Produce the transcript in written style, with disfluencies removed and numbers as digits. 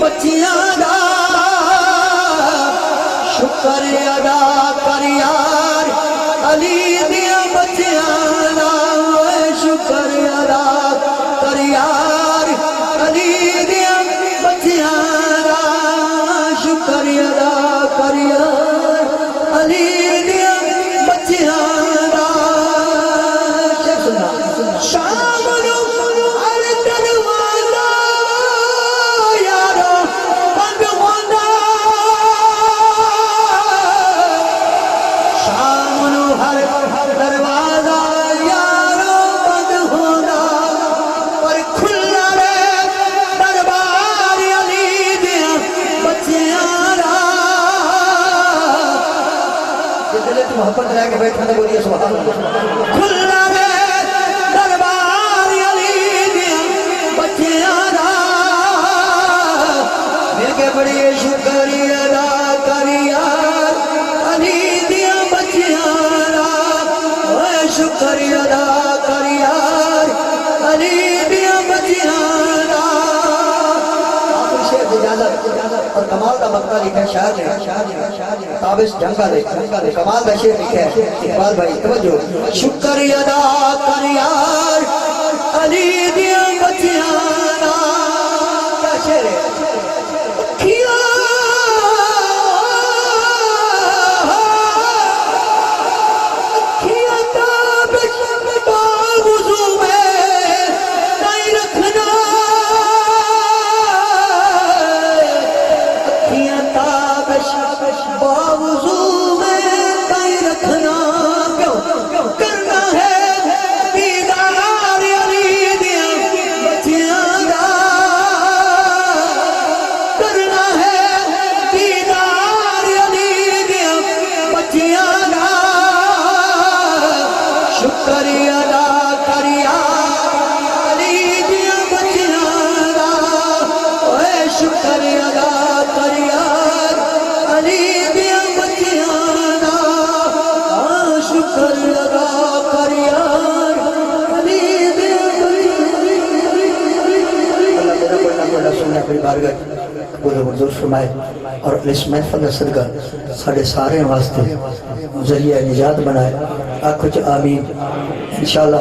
بچیاں دا شکر ادا کر یار علی دیاں بچیاں دا شکر ادا کر یار علی دیاں بچیاں دا شکر ادا کر یار علی دیاں بچیاں دا شام نو ہر دروازہ یارو بند ہوندا شام نو ہر دروازہ یارو بند ہوندا پر کھلا رہے دربار علی دیاں بچیاں دا یہ دل تو محبت رہ کے بیٹھا تو بولیے سبحان اللہ کھلا رہے دربار علی دیاں بچیاں دا مل کے بڑی شکر ادا کر یار علی دیاں بچیاں دا شکر ادا کر یار علی دیاں بچیاں دا آخر شیخ اجازت اور کمال کا مقطع لکھا ہے شاعر نے تابش جھنگا دے کمال کا شیخ لکھا ہے اقبال بھائی توجہ شکر ادا کر یار علی دیاں بچیاں دا کیا شعر ہے کیا کیا تابش باوضو میں نہیں رکھنا کیا تابش باوضو میں نہیں رکھنا کیوں کرنا ہے دیدار علی دیاں بچیاں دا کرنا ہے دیدار علی دیاں بچیاں دا شکر ادا کر یار علی دیاں بچیاں دا اے شکر ادا کر یار علی دیاں بچیاں دا شکر ادا کر یار علی دیاں بچیاں سننا کوئی بارگاہ قبول و منظور فرمائے اور اس محفل کا صدقہ ساڑھے سارے واسطے ذریعہ نجات بنائے آنکھوں آمین انشاءاللہ